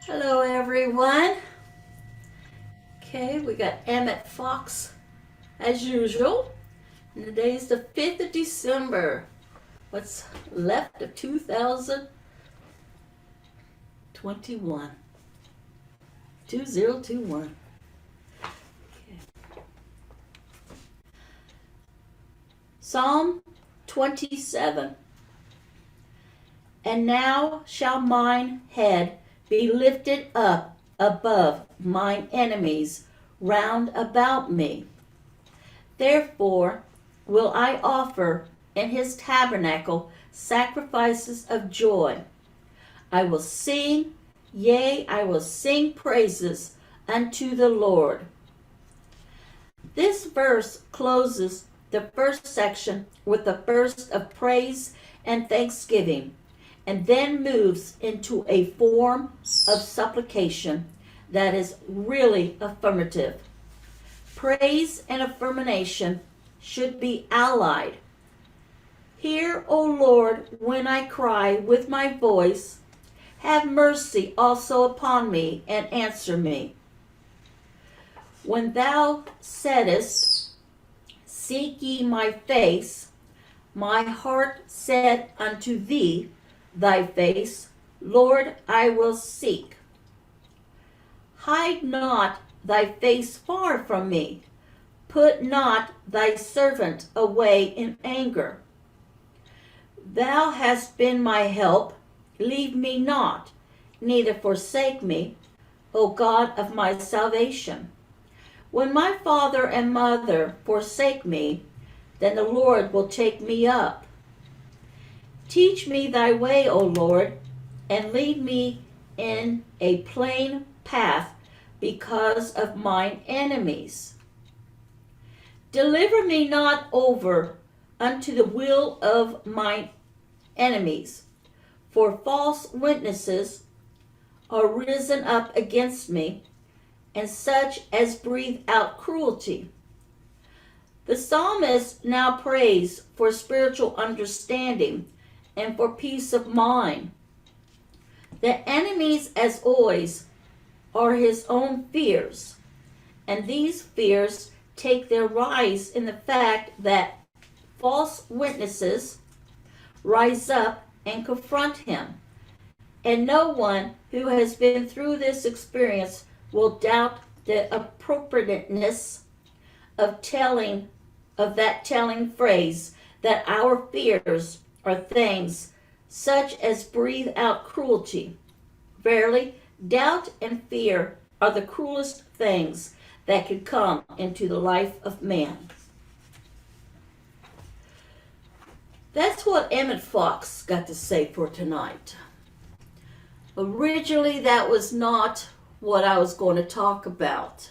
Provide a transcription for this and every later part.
Hello, everyone. Okay, we got Emmett Fox as usual. And today's the 5th of December. What's left of 2021? 2021. Okay. Psalm 27. And now shall mine head be lifted up above mine enemies round about me. Therefore will I offer in his tabernacle sacrifices of joy. I will sing, yea, I will sing praises unto the Lord. This verse closes the first section with a burst of praise and thanksgiving, and then moves into a form of supplication that is really affirmative. Praise and affirmation should be allied. Hear, O Lord, when I cry with my voice. Have mercy also upon me and answer me. When thou saidst, seek ye my face, my heart said unto thee, thy face, Lord, I will seek. Hide not thy face far from me. Put not thy servant away in anger. Thou hast been my help. Leave me not, neither forsake me, O God of my salvation. When my father and mother forsake me, then the Lord will take me up. Teach me thy way, O Lord, and lead me in a plain path because of mine enemies. Deliver me not over unto the will of mine enemies, for false witnesses are risen up against me, and such as breathe out cruelty. The psalmist now prays for spiritual understanding and for peace of mind. The enemies, as always, are his own fears, and these fears take their rise in the fact that false witnesses rise up and confront him. And no one who has been through this experience will doubt the appropriateness of that telling phrase that our fears are things such as breathe out cruelty. Verily, doubt and fear are the cruelest things that could come into the life of man. That's what Emmett Fox got to say for tonight. Originally, that was not what I was going to talk about.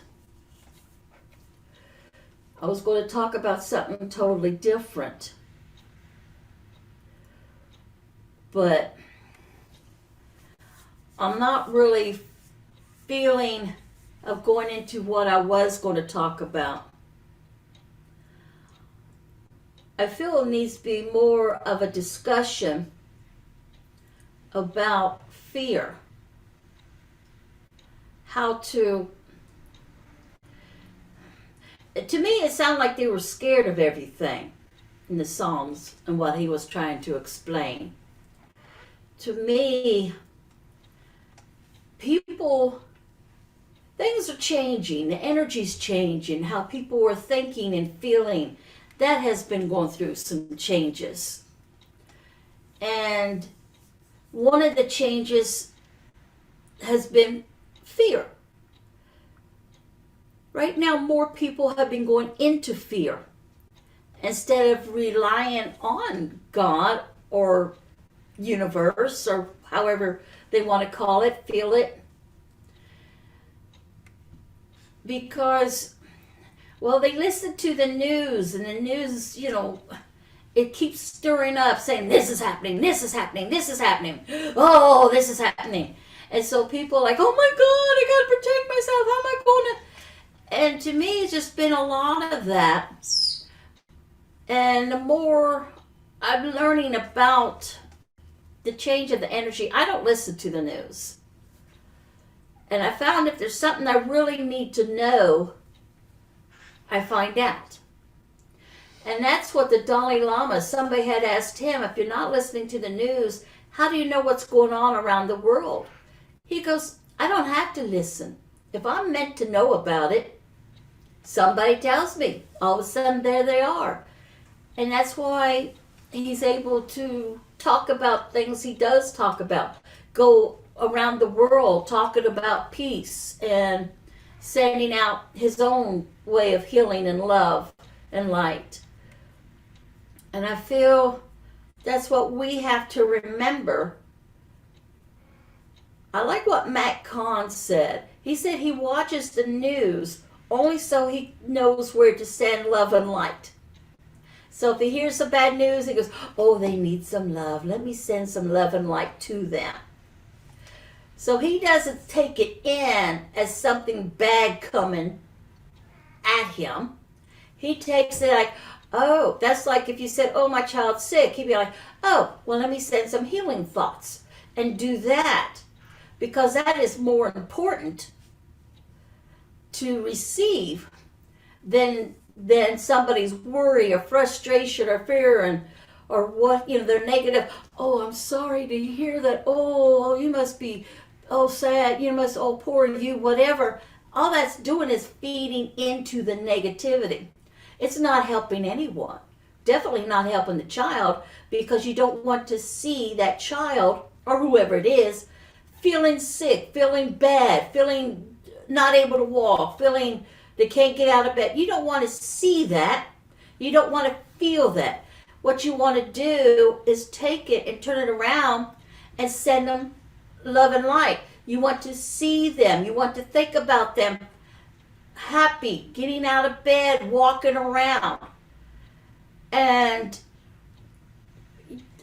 I was going to talk about something totally different. But I'm not really feeling of going into what I was going to talk about. I feel it needs to be more of a discussion about fear. How to me it sounded like they were scared of everything in the Psalms and what he was trying to explain. To me, things are changing, the energy's changing, how people are thinking and feeling. That has been going through some changes. And one of the changes has been fear. Right now, more people have been going into fear instead of relying on God or universe or however they want to call it, feel it. Because, well, they listen to the news, and the news, it keeps stirring up, saying, this is happening, this is happening, this is happening, oh, this is happening. And so people are like, oh my God, I got to protect myself, how am I going to... And to me, it's just been a lot of that. And the more I'm learning about the change of the energy, I don't listen to the news. And I found if there's something I really need to know, I find out. And that's what the Dalai Lama, somebody had asked him, if you're not listening to the news, how do you know what's going on around the world? He goes, I don't have to listen. If I'm meant to know about it, somebody tells me. All of a sudden, there they are. And that's why he's able to talk about things he does talk about. Go around the world talking about peace and sending out his own way of healing and love and light. And I feel that's what we have to remember. I like what Matt Kahn said. He said he watches the news only so he knows where to send love and light. So if he hears some bad news, he goes, oh, they need some love. Let me send some love and light to them. So he doesn't take it in as something bad coming at him. He takes it like, oh, that's like if you said, oh, my child's sick. He'd be like, oh, well, let me send some healing thoughts and do that. Because that is more important to receive than somebody's worry or frustration or fear and or what, they're negative. Oh, I'm sorry to hear that. Oh, you must be, sad. You must, poor you, whatever. All that's doing is feeding into the negativity. It's not helping anyone. Definitely not helping the child, because you don't want to see that child or whoever it is feeling sick, feeling bad, feeling not able to walk, feeling they can't get out of bed. You don't want to see that. You don't want to feel that. What you want to do is take it and turn it around and send them love and light. You want to see them. You want to think about them happy, getting out of bed, walking around, and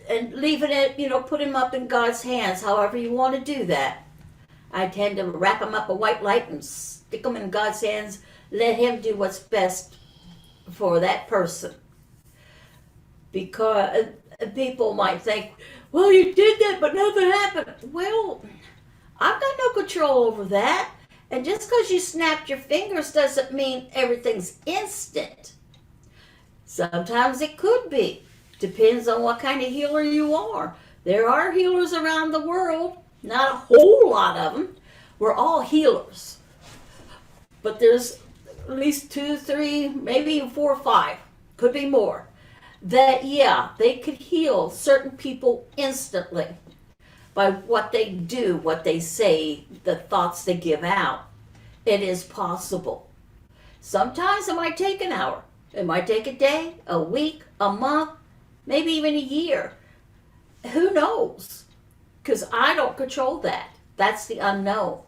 leaving it, put him up in God's hands, however you want to do that. I tend to wrap him up a white light and stick him in God's hands. Let him do what's best for that person. Because people might think, well, you did that, but nothing happened. Well, I've got no control over that. And just because you snapped your fingers doesn't mean everything's instant. Sometimes it could be. Depends on what kind of healer you are. There are healers around the world. Not a whole lot of them. We're all healers. But there's at least 2, 3, maybe even 4 or 5. Could be more. That, they could heal certain people instantly by what they do, what they say, the thoughts they give out. It is possible. Sometimes it might take an hour. It might take a day, a week, a month, maybe even a year. Who knows? Because I don't control that. That's the unknown.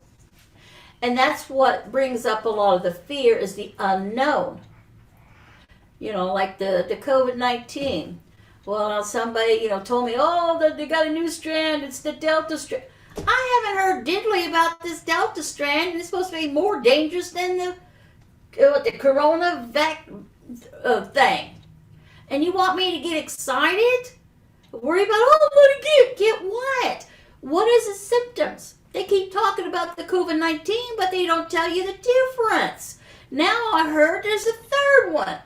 And that's what brings up a lot of the fear, is the unknown. Like the COVID-19. Well, somebody, told me, they got a new strand. It's the Delta strand. I haven't heard diddly about this Delta strand. It's supposed to be more dangerous than the Corona thing. And you want me to get excited? Worry about, I'm going to get what? What is the symptoms? They keep talking about the COVID-19, but they don't tell you the difference. Now I heard there's a third one.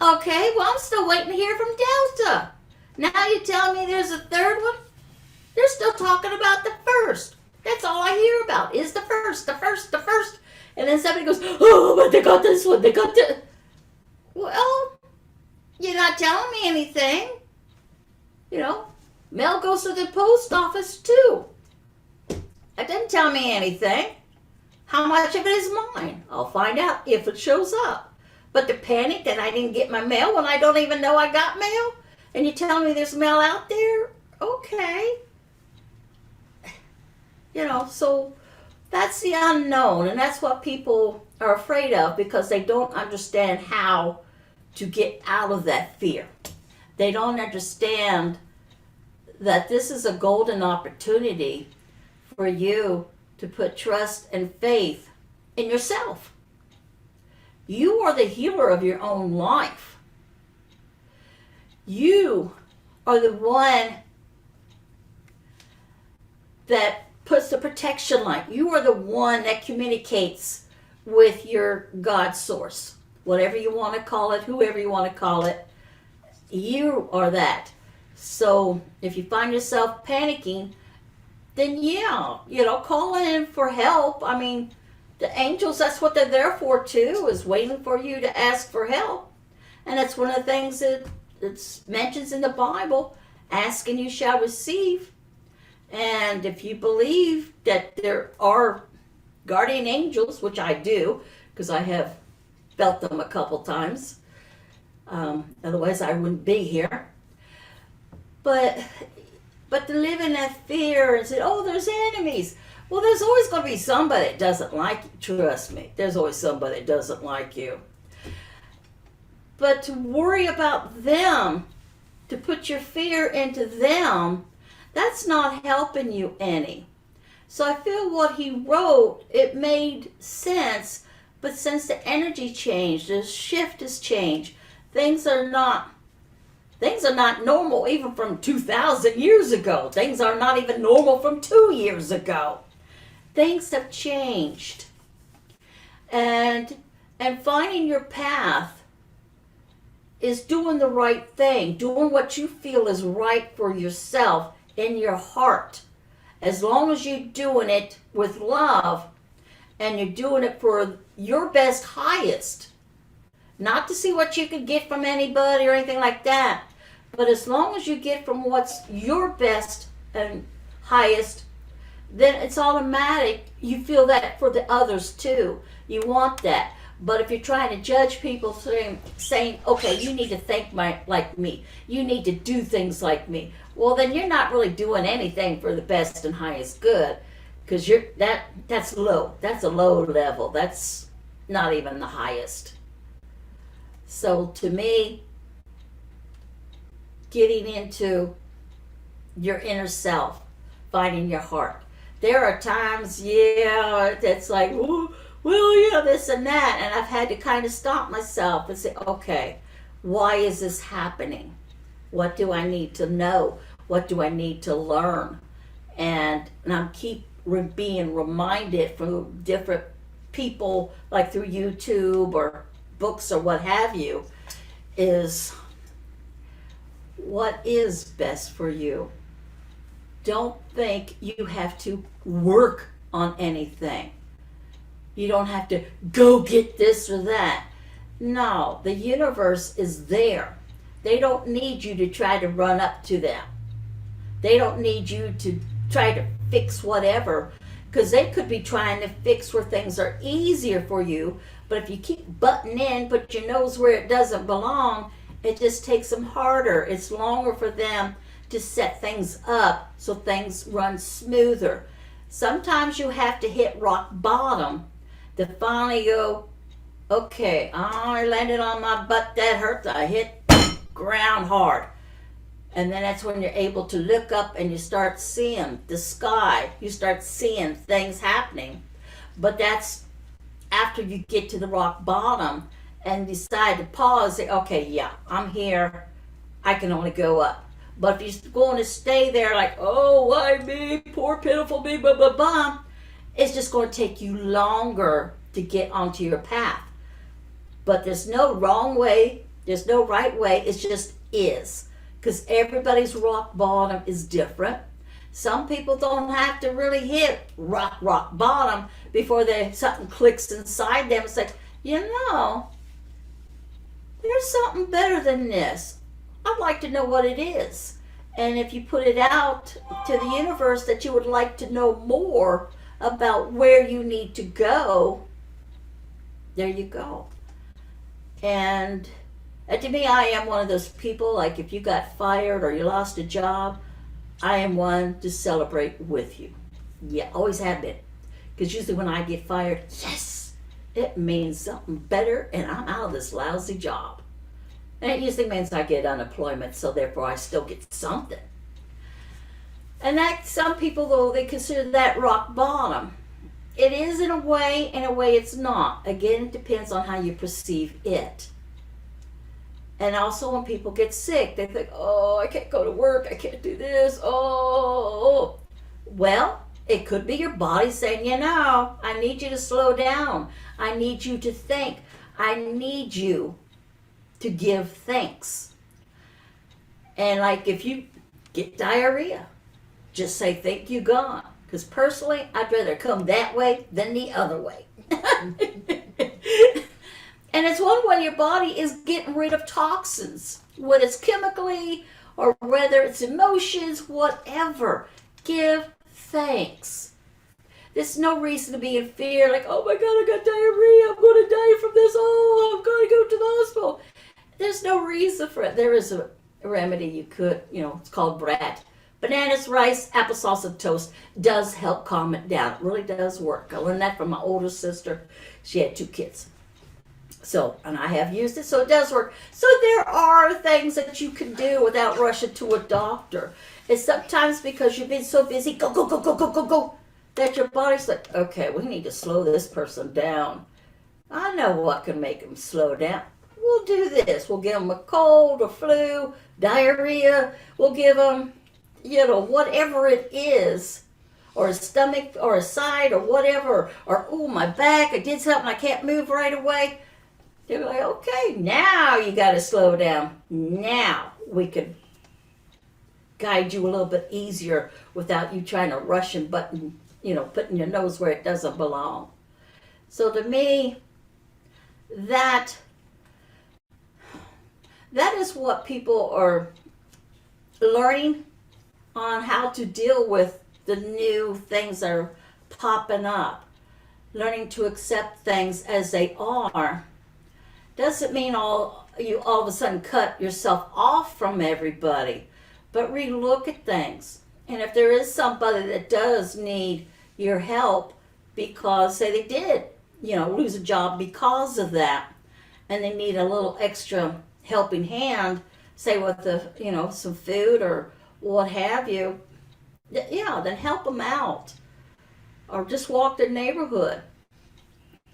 Okay, well, I'm still waiting to hear from Delta. Now you tell me there's a third one? They're still talking about the first. That's all I hear about is the first. And then somebody goes, oh, but they got this one. They got this. Well, you're not telling me anything. Mail goes to the post office too. That didn't tell me anything. How much of it is mine? I'll find out if it shows up. But to panic that I didn't get my mail when I don't even know I got mail, and you tell me there's mail out there, okay. So that's the unknown, and that's what people are afraid of, because they don't understand how to get out of that fear. They don't understand that this is a golden opportunity for you to put trust and faith in yourself. You are the healer of your own life. You are the one that puts the protection line. You are the one that communicates with your God source. Whatever you want to call it, whoever you want to call it, you are that. So if you find yourself panicking, then yeah, call in for help. I mean, the angels, that's what they're there for too, is waiting for you to ask for help. And that's one of the things that it mentions in the Bible, ask and you shall receive. And if you believe that there are guardian angels, which I do, because I have felt them a couple times, otherwise I wouldn't be here. But to live in that fear and say, oh, there's enemies. Well, there's always going to be somebody that doesn't like you. Trust me, there's always somebody that doesn't like you. But to worry about them, to put your fear into them, that's not helping you any. So I feel what he wrote, it made sense, but since the energy changed, the shift has changed, things are not normal even from 2,000 years ago. Things are not even normal from 2 years ago. Things have changed. And finding your path is doing the right thing, doing what you feel is right for yourself in your heart. As long as you're doing it with love and you're doing it for your best highest, not to see what you can get from anybody or anything like that, but as long as you get from what's your best and highest, then it's automatic. You feel that for the others too. You want that. But if you're trying to judge people saying, okay, you need to think like me, you need to do things like me, well, then you're not really doing anything for the best and highest good, because that's low. That's a low level. That's not even the highest. So to me, getting into your inner self, finding your heart. There are times, that's like, well, yeah, this and that. And I've had to kind of stop myself and say, okay, why is this happening? What do I need to know? What do I need to learn? And I'm keep being reminded from different people, like through YouTube or books or what have you, is what is best for you. Don't think you have to work on anything. You don't have to go get this or that. No, the universe is there. They don't need you to try to run up to them. They don't need you to try to fix whatever, because they could be trying to fix where things are easier for you. But if you keep butting in, put your nose where it doesn't belong, it just takes them harder. It's longer for them to set things up so things run smoother. Sometimes you have to hit rock bottom to finally go, okay, I landed on my butt, that hurts, I hit ground hard. And then that's when you're able to look up and you start seeing the sky. You start seeing things happening. But that's after you get to the rock bottom and decide to pause, say, okay, yeah, I'm here, I can only go up. But if you're going to stay there like, oh, why me, poor pitiful me, blah, blah, blah, it's just going to take you longer to get onto your path. But there's no wrong way, there's no right way, it just is. Because everybody's rock bottom is different. Some people don't have to really hit rock bottom before something clicks inside them. It's like, there's something better than this. I'd like to know what it is. And if you put it out to the universe that you would like to know more about where you need to go, there you go. And to me, I am one of those people, like if you got fired or you lost a job, I am one to celebrate with you. Yeah, always have been. Because usually when I get fired, yes, it means something better and I'm out of this lousy job. And it usually means I get unemployment, so therefore I still get something. And that, some people, though, they consider that rock bottom. It is in a way it's not. Again, it depends on how you perceive it. And also when people get sick, they think, oh, I can't go to work, I can't do this, oh. Well, It could be your body saying, I need you to slow down. I need you to think. I need you to give thanks. And like if you get diarrhea, just say thank you God. Because personally, I'd rather come that way than the other way. And it's one way your body is getting rid of toxins, whether it's chemically or whether it's emotions, whatever. Give thanks. There's no reason to be in fear, like, oh my God, I got diarrhea, I'm going to die from this, oh, I'm going to go to the hospital. There's no reason for it. There is a remedy you could, it's called BRAT. Bananas, rice, applesauce, and toast does help calm it down. It really does work. I learned that from my older sister. She had 2 kids. So, and I have used it, so it does work. So there are things that you can do without rushing to a doctor. It's sometimes because you've been so busy, go, go, go, go, go, go, go, that your body's like, okay, we need to slow this person down. I know what can make them slow down. We'll do this. We'll give them a cold, a flu, diarrhea. We'll give them, whatever it is, or a stomach, or a side, or whatever, or, oh, my back, I did something, I can't move right away. They're like, okay, now you got to slow down. Now we can guide you a little bit easier without you trying to rush and putting your nose where it doesn't belong. So to me, that is what people are learning on how to deal with the new things that are popping up. Learning to accept things as they are. Doesn't mean you all of a sudden cut yourself off from everybody, but relook at things. And if there is somebody that does need your help because, say they did, lose a job because of that, and they need a little extra helping hand, say with some food or what have you, then help them out. Or just walk the neighborhood.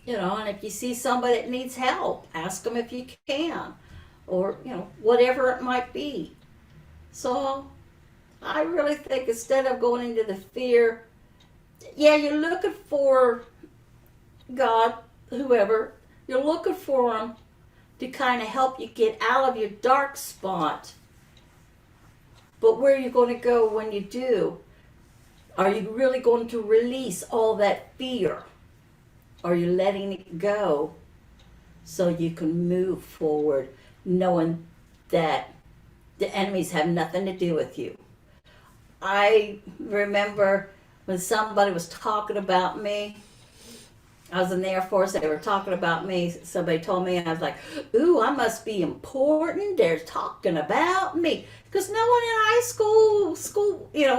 And if you see somebody that needs help, ask them if you can, or, whatever it might be. So I really think instead of going into the fear, you're looking for God, whoever, you're looking for Him to kind of help you get out of your dark spot. But where are you going to go when you do? Are you really going to release all that fear? Are you letting it go so you can move forward knowing that the enemies have nothing to do with you? I remember when somebody was talking about me. I was in the Air Force, they were talking about me. Somebody told me, I was like, ooh, I must be important. They're talking about me. Because no one in high school,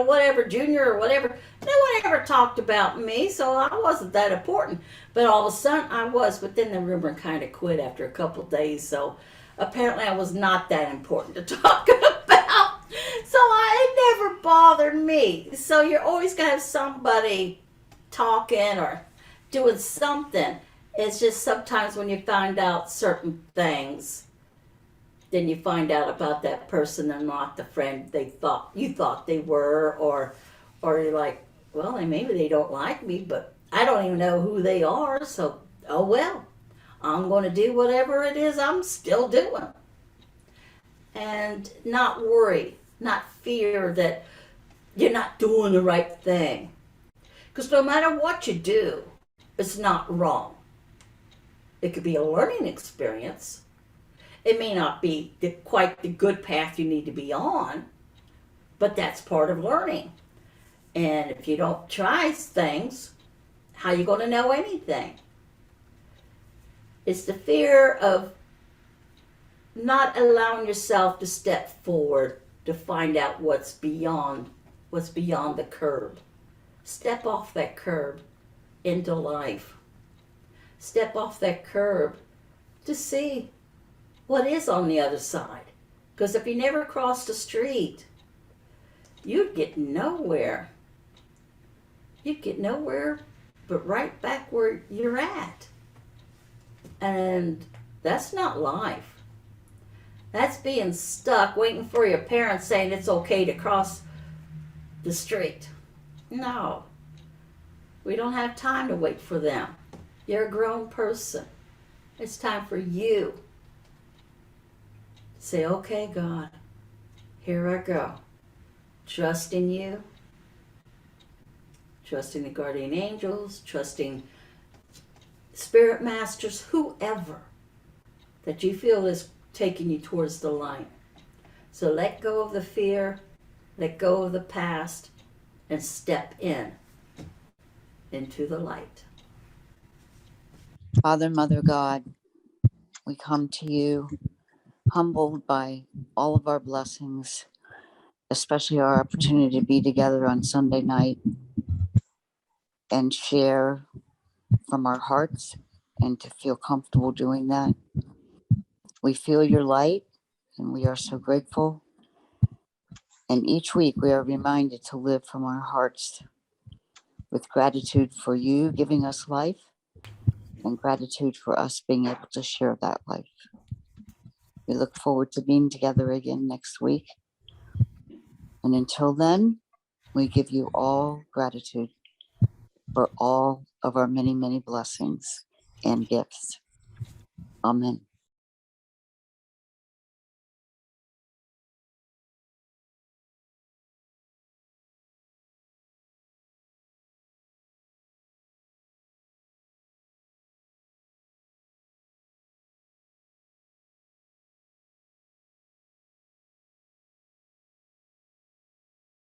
whatever, junior or whatever, no one ever talked about me, so I wasn't that important. But all of a sudden I was, but then the rumor kind of quit after a couple of days, so apparently I was not that important to talk about. So it never bothered me. So you're always going to have somebody talking or doing something. It's just sometimes when you find out certain things, then you find out about that person and not the friend you thought they were, or you're like, well, maybe they don't like me, but I don't even know who they are, so oh well, I'm going to do whatever it is I'm still doing. And not worry, not fear that you're not doing the right thing. Because no matter what you do, it's not wrong. It could be a learning experience. It may not be quite the good path you need to be on, but that's part of learning. And if you don't try things, how are you going to know anything? It's the fear of not allowing yourself to step forward to find out what's beyond the curb. Step off that curb into life. Step off that curb to see what is on the other side. Because if you never crossed the street, you'd get nowhere. You'd get nowhere but right back where you're at. And that's not life. That's being stuck waiting for your parents saying it's okay to cross the street. No. We don't have time to wait for them. You're a grown person. It's time for you to say, okay, God, here I go. Trusting you, trusting the guardian angels, trusting spirit masters, whoever that you feel is taking you towards the light. So let go of the fear, let go of the past, and step into the light. Father, Mother, God, we come to you humbled by all of our blessings, especially our opportunity to be together on Sunday night and share from our hearts and to feel comfortable doing that. We feel your light and we are so grateful. And each week we are reminded to live from our hearts with gratitude for you giving us life and gratitude for us being able to share that life. We look forward to being together again next week. And until then, we give you all gratitude for all of our many, many blessings and gifts. Amen.